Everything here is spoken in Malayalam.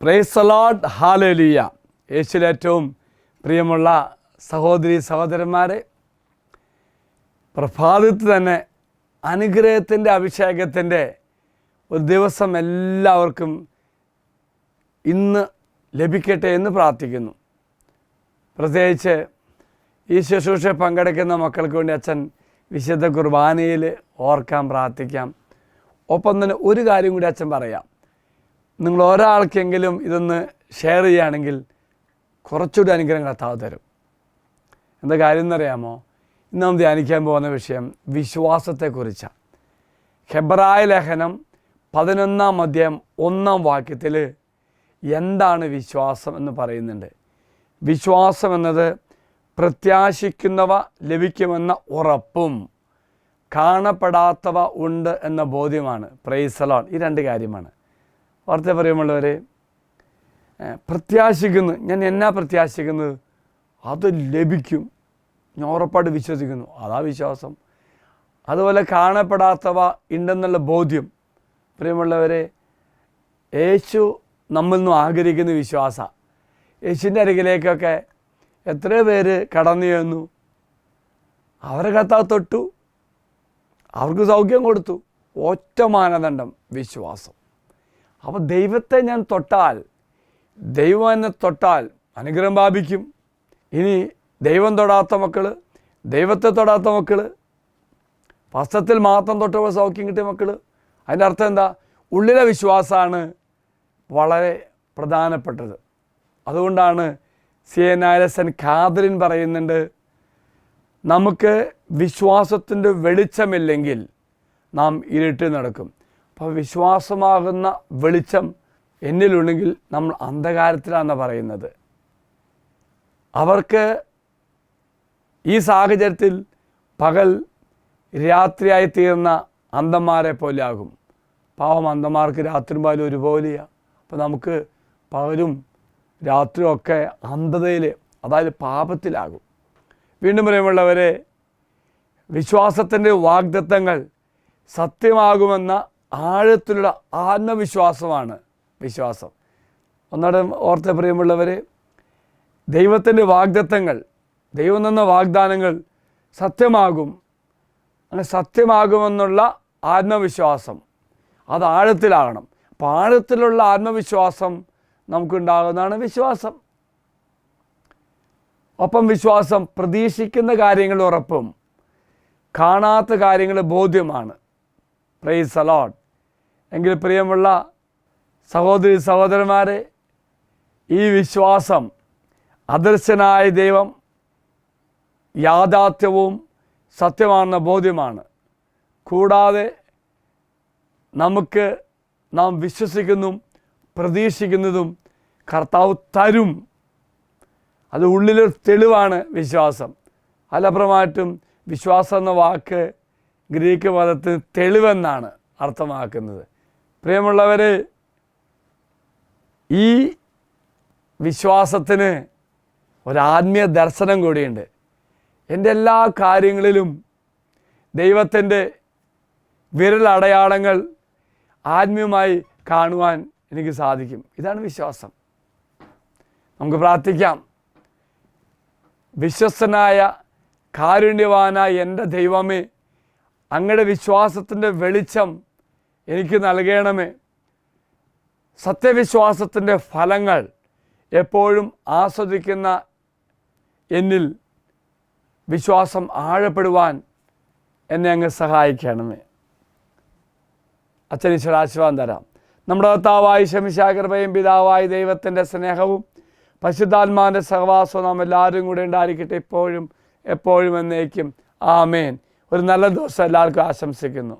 Price the Lord, hallelujah. യേശുവിൽ ഏറ്റവും പ്രിയമുള്ള സഹോദരി സഹോദരന്മാരെ, പ്രഭാതത്തിൽ തന്നെ അനുഗ്രഹത്തിൻ്റെ അഭിഷേകത്തിൻ്റെ ഒരു ദിവസം എല്ലാവർക്കും ഇന്ന് ലഭിക്കട്ടെ എന്ന് പ്രാർത്ഥിക്കുന്നു. പ്രത്യേകിച്ച് ഈ ശുശ്രൂഷ പങ്കെടുക്കുന്ന മക്കൾക്ക് വേണ്ടി അച്ഛൻ വിശുദ്ധ കുർബാനയിൽ ഓർക്കാൻ പ്രാർത്ഥിക്കാം. ഒപ്പം തന്നെ ഒരു കാര്യം കൂടി അച്ഛൻ പറയാം. നിങ്ങൾ ഒരാൾക്കെങ്കിലും ഇതൊന്ന് ഷെയർ ചെയ്യുകയാണെങ്കിൽ കുറച്ചുകൂടി അനുഗ്രഹം കർത്താവ് തരും. എന്താ കാര്യം എന്നറിയാമോ? ഇന്ന് നാം ധ്യാനിക്കാൻ പോകുന്ന വിഷയം വിശ്വാസത്തെക്കുറിച്ചാണ്. ഹെബ്രായ ലേഖനം 11-ാം അധ്യായം 1-ാം വാക്യത്തിൽ എന്താണ് വിശ്വാസം എന്ന് പറയുന്നുണ്ട്. വിശ്വാസം എന്നത് പ്രത്യാശിക്കുന്നവ ലഭിക്കുമെന്ന ഉറപ്പും കാണപ്പെടാത്തവ ഉണ്ട് എന്ന ബോധ്യമാണ്. Praise the Lord. ഈ രണ്ട് കാര്യമാണ്. വാർത്ത പറയുമുള്ളവരെ, പ്രത്യാശിക്കുന്നു, ഞാൻ എന്നാ പ്രത്യാശിക്കുന്നത് അത് ലഭിക്കും, ഞാൻ ഉറപ്പായിട്ട് വിശ്വസിക്കുന്നു, അതാ വിശ്വാസം. അതുപോലെ കാണപ്പെടാത്തവ ഉണ്ടെന്നുള്ള ബോധ്യം. പ്രിയമുള്ളവരെ, യേശു നമ്മിൽ നിന്നും ആഗ്രഹിക്കുന്ന വിശ്വാസമാണ്. യേശുവിൻ്റെ അരികിലേക്കൊക്കെ എത്ര പേര് കടന്നു ചെന്നു, അവരെ കർത്താവ് തൊട്ടു, അവർക്ക് സൗഖ്യം കൊടുത്തു. ഒറ്റ മാനദണ്ഡം, വിശ്വാസം. അപ്പോൾ ദൈവത്തെ ഞാൻ തൊട്ടാൽ, ദൈവം എന്നെ തൊട്ടാൽ അനുഗ്രഹം പ്രാപിക്കും. ഇനി ദൈവം തൊടാത്ത മക്കൾ, ദൈവത്തെ തൊടാത്ത മക്കൾ, വസ്ത്രത്തിൽ മാത്രം തൊട്ടപ്പോൾ സൗഖ്യം കിട്ടിയ മക്കൾ, അതിൻ്റെ അർത്ഥം എന്താ? ഉള്ളിലെ വിശ്വാസമാണ് വളരെ പ്രധാനപ്പെട്ടത്. അതുകൊണ്ടാണ് സെന്റ് കാതറിൻ പറയുന്നുണ്ട്, നമുക്ക് വിശ്വാസത്തിൻ്റെ വെളിച്ചമില്ലെങ്കിൽ നാം ഇരുട്ടിൽ നടക്കും. അപ്പോൾ വിശ്വാസമാകുന്ന വെളിച്ചം എന്നിലുണ്ടെങ്കിൽ നമ്മൾ അന്ധകാരത്തിലാണെന്ന് പറയുന്നത്. അവർക്ക് ഈ സാഹചര്യത്തിൽ പകൽ രാത്രിയായി തീർന്ന അന്ധന്മാരെ പോലെ ആകും. പാവം അന്ധന്മാർക്ക് രാത്രിയും പകലും ഒരുപോലെയാണ്. അപ്പോൾ നമുക്ക് പകലും രാത്രിയും ഒക്കെ അന്ധതയിൽ, അതായത് പാപത്തിലാകും. വീണ്ടും പറയുമുള്ളവരെ, വിശ്വാസത്തിൻ്റെ വാഗ്ദത്തങ്ങൾ സത്യമാകുമെന്ന ആഴത്തിലുള്ള ആത്മവിശ്വാസമാണ് വിശ്വാസം. ഒന്നാടെ ഓർത്ത പ്രിയമുള്ളവർ, ദൈവത്തിൻ്റെ വാഗ്ദത്തങ്ങൾ, ദൈവം തന്ന വാഗ്ദാനങ്ങൾ സത്യമാകും. അങ്ങനെ സത്യമാകുമെന്നുള്ള ആത്മവിശ്വാസം അത് ആഴത്തിലാകണം. അപ്പോൾ ആഴത്തിലുള്ള ആത്മവിശ്വാസം നമുക്കുണ്ടാകുന്നതാണ് വിശ്വാസം. ഒപ്പം വിശ്വാസം പ്രതീക്ഷിക്കുന്ന കാര്യങ്ങൾ ഉറപ്പും കാണാത്ത കാര്യങ്ങൾ ബോധ്യമാണ്. Praise the Lord. എങ്കിൽ പ്രിയമുള്ള സഹോദരി സഹോദരന്മാരെ, ഈ വിശ്വാസം അദൃശ്യനായ ദൈവം യാഥാർത്ഥ്യവും സത്യമാണെന്ന ബോധ്യമാണ്. കൂടാതെ നാം വിശ്വസിക്കുന്നതും പ്രതീക്ഷിക്കുന്നതും കർത്താവ് തരും. അത് ഉള്ളിലൊരു തെളിവാണ് വിശ്വാസം. അലപ്രമായിട്ടും വിശ്വാസം എന്ന വാക്ക് ഗ്രീക്ക് പദത്തിൽ തെളിവെന്നാണ് അർത്ഥമാക്കുന്നത്. പ്രിയമുള്ളവർ, ഈ വിശ്വാസത്തിന് ഒരാത്മീയ ദർശനം കൂടിയുണ്ട്. എൻ്റെ എല്ലാ കാര്യങ്ങളിലും ദൈവത്തിൻ്റെ വിരലടയാളങ്ങൾ ആത്മീയമായി കാണുവാൻ എനിക്ക് സാധിക്കും. ഇതാണ് വിശ്വാസം. നമുക്ക് പ്രാർത്ഥിക്കാം. വിശ്വസ്തനായ കാരുണ്യവാനായ എൻ്റെ ദൈവമേ, അങ്ങയുടെ വിശ്വാസത്തിൻ്റെ വെളിച്ചം എനിക്ക് നൽകണമേ. സത്യവിശ്വാസത്തിൻ്റെ ഫലങ്ങൾ എപ്പോഴും ആസ്വദിക്കുന്ന എന്നിൽ വിശ്വാസം ആഴപ്പെടുവാൻ എന്നെ അങ്ങ് സഹായിക്കണമേ. അച്ഛൻ ഈശ്വര ആശീർവാദം തരാം. നമ്മുടെ കർത്താവായ ശമിശിഹാ കൃപയും പിതാവായ ദൈവത്തിൻ്റെ സ്നേഹവും പരിശുദ്ധാത്മാവിൻ്റെ സഹവാസവും നാം എല്ലാവരും കൂടെ ഉണ്ടായിരിക്കട്ടെ, ഇപ്പോഴും എപ്പോഴും എന്നേക്കും. ആമേൻ. ഒരു നല്ല ദിവസം എല്ലാവർക്കും ആശംസിക്കുന്നു.